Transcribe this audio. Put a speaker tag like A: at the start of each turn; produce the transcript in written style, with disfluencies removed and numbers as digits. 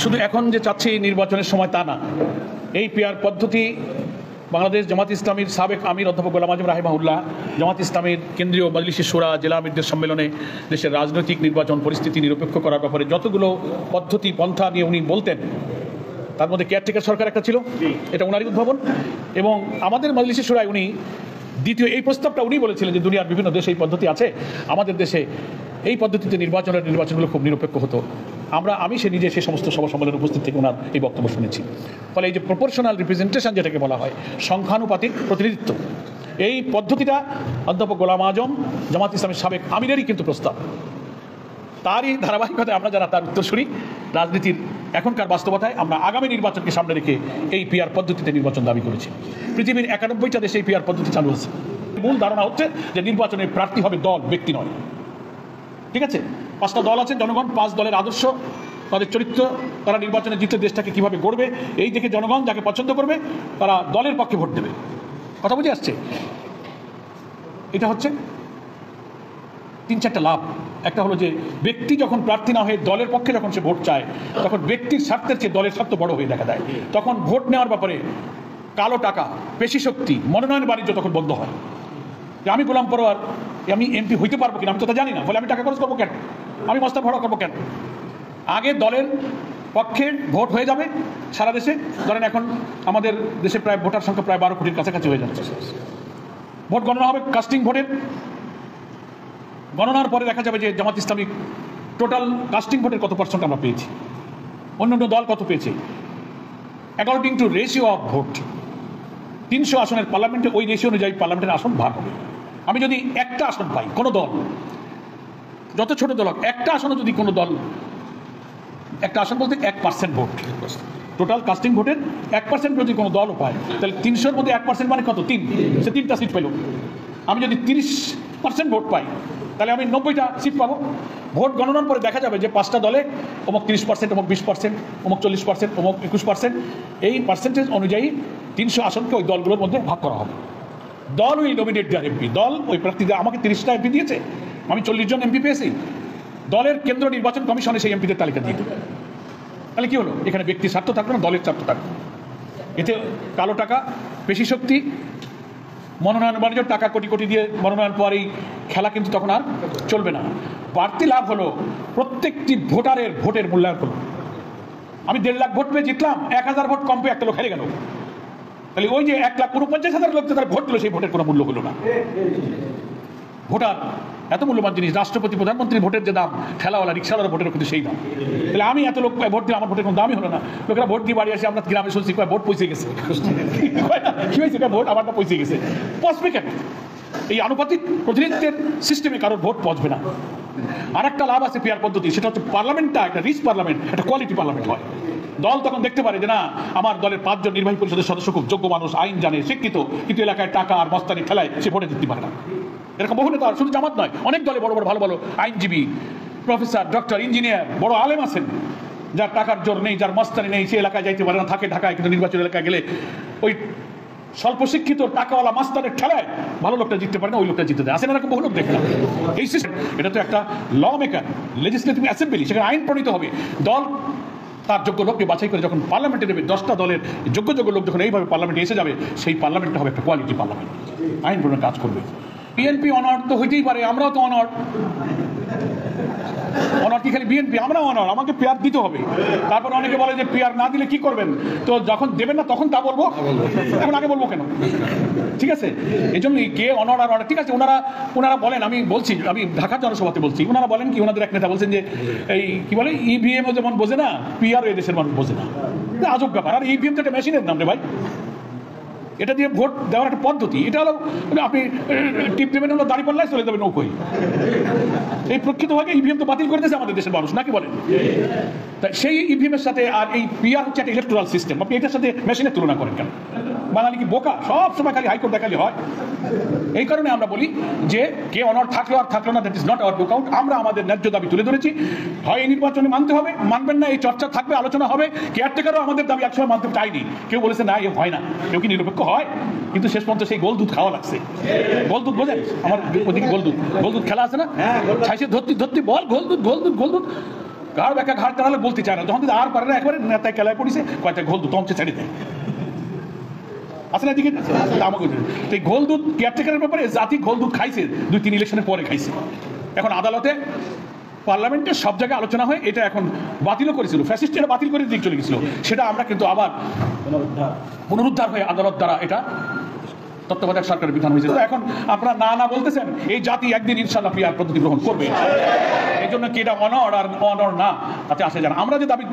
A: শুধু এখন যে চাচ্ছি নির্বাচনের সময় তা না, এই পিআর পদ্ধতি বাংলাদেশ জামাত ইসলামীর সাবেক আমির অধ্যাপক গোলাম আজম রাহিমাহুল্লাহ জামাত ইসলামীর কেন্দ্রীয় মজলিসে শুরা জেলা আমিরদের সম্মেলনে দেশের রাজনৈতিক নির্বাচন পরিস্থিতি নিরপেক্ষ করার ব্যাপারে যতগুলো পদ্ধতি পন্থা নিয়ে উনি বলতেন, তার মধ্যে কেয়ারটেকার সরকার একটা ছিল, এটা ওনারই উদ্ভাবন। এবং আমাদের মজলিসে শুরায় উনি দ্বিতীয় এই প্রস্তাবটা উনি বলেছিলেন যে দুনিয়ার বিভিন্ন দেশে এই পদ্ধতি আছে, আমাদের দেশে এই পদ্ধতিতে নির্বাচনগুলো খুব নিরপেক্ষ হতো। আমি নিজে সেই সমস্ত সভা সম্মেলনে উপস্থিত থেকে ওনার এই বক্তব্য শুনেছি। ফলে এই যে প্রপোর্শনাল রিপ্রেজেন্টেশন যেটাকে বলা হয়, সংখ্যানুপাতিক প্রতিনিধিত্ব, এই পদ্ধতিটা অধ্যাপক গোলাম আজম জামাত ইসলামের সাবেক আমিরেরই কিন্তু প্রস্তাব। তারই ধারাবাহিকতায় আমরা যারা তার উত্তরসূরি, রাজনীতির এখনকার বাস্তবতায় আমরা আগামী নির্বাচনকে সামনে রেখে এই পিআর পদ্ধতিতে নির্বাচন দাবি করেছি। পৃথিবীর 91টা দেশে এই পিআর পদ্ধতি চালু আছে। মূল ধারণা হচ্ছে যে নির্বাচনের প্রার্থী হবে দল, ব্যক্তি নয়। ঠিক আছে, 5টা দল আছে, জনগণ 5 দলের আদর্শ, তাদের চরিত্র, তারা নির্বাচনে জিতে দেশটাকে কিভাবে গড়বে, এই দেখে জনগণ যাকে পছন্দ করবে তারা দলের পক্ষে ভোট দেবে। কথা বুঝে আসছে? এটা হচ্ছে 3-4টা লাভ। একটা হলো যে ব্যক্তি যখন প্রার্থী না হয়ে দলের পক্ষে যখন সে ভোট চায়, তখন ব্যক্তির স্বার্থের চেয়ে দলের স্বার্থ বড় হয়ে দেখা দেয়। তখন ভোট নেওয়ার ব্যাপারে কালো টাকা, পেশি শক্তি, মনোনয়ন বাণিজ্য তখন বন্ধ হয়। যে আমি গোলাম পরোয়ার, আমি এমপি হইতে পারবো কিনা আমি তো তা জানি না, বলে আমি টাকা খরচ করবো কেন, আমি মস্তা ভাড়া করবো কেন। আগে দলের পক্ষে ভোট হয়ে যাবে সারা দেশে। ধরেন এখন আমাদের দেশে প্রায় ভোটার সংখ্যা প্রায় 12 কোটির কাছাকাছি হয়ে যাচ্ছে। ভোট গণনা হবে, কাস্টিং ভোটের গণনার পরে দেখা যাবে যে জামাত ইসলামী টোটাল কাস্টিং ভোটের কত % আমরা পেয়েছি, অন্যান্য দল কত পেয়েছে। According to ratio of vote, 300 আসনের পার্লামেন্টে ওই রেশিও অনুযায়ী পার্লামেন্টের আসন ভাগ হবে। আমি যদি একটা আসন পাই, কোনো দল যত ছোট দল হোক, একটা আসনও যদি কোনো দল, একটা আসন বলতে 1% ভোট, টোটাল কাস্টিং ভোটের 1% যদি কোনো দলও পায়, তাহলে 300-র মধ্যে 1% মানে কত? 3, সে 3টা সিট পেল। আমি যদি 30% ভোট পাই, তাহলে আমি 90টা সিট পাবো। ভোট গণনার পরে দেখা যাবে যে 5টা দলে অমুক 30%, অমুক 20%, অমুক 40%, অমুক 21%, এই পার্সেন্টেজ অনুযায়ী 300 আসনকে ওই দলগুলোর মধ্যে ভাগ করা হবে। দল উইল নমিনেট দেয়ার এমপি। দল ওই প্রার্থীদের, আমাকে 30টা এমপি দিয়েছে, আমি 40 জন এমপি পেয়েছি, দলের কেন্দ্র নির্বাচন কমিশনে সেই এমপিদের তালিকা দিয়ে দেবে। তাহলে কি হলো? এখানে ব্যক্তির স্বার্থ থাকবে না, দলের স্বার্থ থাকবে। এতে কালো টাকা, পেশি শক্তি, মনোনয়ন বাণিজ্য, টাকা কোটি কোটি দিয়ে মনোনয়ন পাওয়ার এই খেলা কিন্তু তখন আর চলবে না। বাড়তি লাভ হলো প্রত্যেকটি ভোটারের ভোটের মূল্যায়ন হলো। আমি 1.5 লাখ ভোট পেয়ে জিতলাম, 1000 ভোট কম পেয়ে একটা লোক হেরে গেল, তাহলে ওই যে 1,49,000 লোক তারা ভোট দিল, সেই ভোটের কোনো মূল্য হলো না। ভোটার এত মূল্যবান জিনিস। রাষ্ট্রপতি, প্রধানমন্ত্রীর ভোটের যে দাম, ঠেলাওয়ালা রিক্সাওয়ালার ভোটের কিন্তু সেই দাম। তাহলে আমি এত লোক ভোট দিলে আমার ভোটের কোনো দামই হলো না। লোকেরা ভোট দিয়ে বাড়ি আসে, আমরা গ্রামে শুনছি ভোট পৌঁছে গেছে, কি হয়েছে, ভোট আমারটা পৌঁছে গেছে। পৌঁছবে কেন? এই আনুপাতিক প্রতিনিধিত্বের সিস্টেমে কারোর ভোট পৌঁছবে না। আর একটা লাভ আছে পিআর পদ্ধতি, সেটা হচ্ছে পার্লামেন্টটা একটা রিচ পার্লামেন্ট, একটা কোয়ালিটি পার্লামেন্ট হয়। দল তখন দেখতে পারে যে না, আমার দলের 5 জন নির্বাহী পরিষদের সদস্য খুব যোগ্য মানুষ, আইন জানে, শিক্ষিত, কিন্তু এলাকায় টাকা আর মস্তানি ঠেলায় সে ভোটে জিততে পারে না। এরকম বহু নেতা, শুধু জামাত নয়, অনেক দলে বড় বড় ভালো ভালো আইনজীবী, প্রফেসর, ডক্টর, ইঞ্জিনিয়ার, বড় আলেম আছেন, যার টাকার জোর নেই, যার মস্তানি নেই, সে এলাকায় যাইতে পারে না, থাকে ঢাকায়, কিন্তু নির্বাচন এলাকায় গেলে ওই স্বল্প শিক্ষিত টাকাওয়ালা মাস্তানের ঠেলায় ভালো লোকটা জিততে পারে না, ওই লোকটা জিতে দেয়। আসেন এরকম বহু লোক দেখলাম। এই সিস্টেম, এটা তো একটা ল মেকার, লেজিসলেটিভ অ্যাসেম্বলি, সেখানে আইন প্রণীত হবে। দল তার যোগ্য লোককে বাছাই করে যখন পার্লামেন্টে দেবে, 10টা দলের যোগ্য লোক যখন এইভাবে পার্লামেন্টে এসে যাবে, সেই পার্লামেন্টটা হবে একটা কোয়ালিটি পার্লামেন্ট, আইন প্রণয়ন কাজ করবে। বিএনপি অনার তো হইতেই পারে, আমরাও তো অনার। অনার কি খালি বিএনপি? আমরাও অনার, আমাকে পিআর দিতে হবে। তারপর অনেকে বলে যে পিআর না দিলে কি করবেন, তো যখন দেবেন না তখন তা বলবো, এখন আগে বলবো কেন? ঠিক আছে, এই জন্য কে অনার আর অনার, ঠিক আছে। ওনারা বলেন, আমি বলছি, আমি ঢাকার জনসভাতে বলছি, ওনারা বলেন কি, ওনাদের এক নেতা বলছেন যে এই কি বলে, ইভিএমও যেমন বোঝে না, পিআরও এদেশের মানুষ বোঝে না। আজব ব্যাপার। আর ইভিএম তো একটা মেশিনের নাম রে ভাই, এটা দিয়ে ভোট দেওয়ার একটা পদ্ধতি। এটা হলো আপনি টিপ দেবেন, হলো দাঁড়িপাল্লায় চলে যাবেন নৌকোয়। এই প্রকৃতভাবে ইভিএম তো বাতিল করে দিয়েছে আমাদের দেশের মানুষ, নাকি বলেন? তাই সেই ইভিএমের সাথে আর এই পিআর হচ্ছে একটা ইলেকট্রাল সিস্টেম, আপনি এটার সাথে মেশিনের তুলনা করেন কেন? বাঙালি কি বোকা? সব সময় খালি হাইকোর্ট দেখালে হয়? এই কারণে আমরা বলি যে কে অনার থাকলো আর থাকলো না, that is not our book out. আমরা আমাদের ন্যায্য দাবি তুলে ধরেছি, হয় এই নির্বাচনে মানতে হবে, মানবেন না, এই চর্চা থাকবে, আলোচনা হবে। কেয়ারটেকারও আমাদের দাবি একসময় মানতে চাইনি, কেউ বলেছে না এ হয় না, কেউ কি নিরপেক্ষ হয়? কিন্তু শেষ পর্যন্ত সেই গোল দুধ খাওয়া লাগছে। গোল দুধ বোঝেন? আমার ওদিকে গোল দুধ খেলা আছে না, ছাইসে ধরতি বল, গোল দুধ ঘাড় ব্যাকা ঘাড় টানালে বলতে চায় না, যখন আর পারে না একবারে নেতায় খেলায় পড়িছে কয়টা ঘোল দুধ তমচে ছেড়ে দেয়, আছে না দিকে আমাকে এই ঘোল দুধ কেয়ারটেকারের ব্যাপারে জাতি ঘোল দুধ খাইছে 2-3 ইলেকশনের পরে খাইছে। এখন আদালতে পার্লামেন্টে সব জায়গায় আলোচনা হয়, এটা এখন বাতিলও করেছিল, ফ্যাসিস্ট এটা বাতিল করে দিক চলে গেছিল, সেটা আমরা কিন্তু আবার পুনরুদ্ধার হয়ে আদালত দ্বারা এটা তত্ত্বাবধায়ক সরকারের বিধান হয়েছে। তো এখন আপনারা না না বলতেছেন, এই জাতি একদিন ইনশাআল্লাহ পিআর পদ্ধতি গ্রহণ করবে। এই জন্য কি এটা অনর আর অনর না তাতে আসে যান, আমরা যে দাবি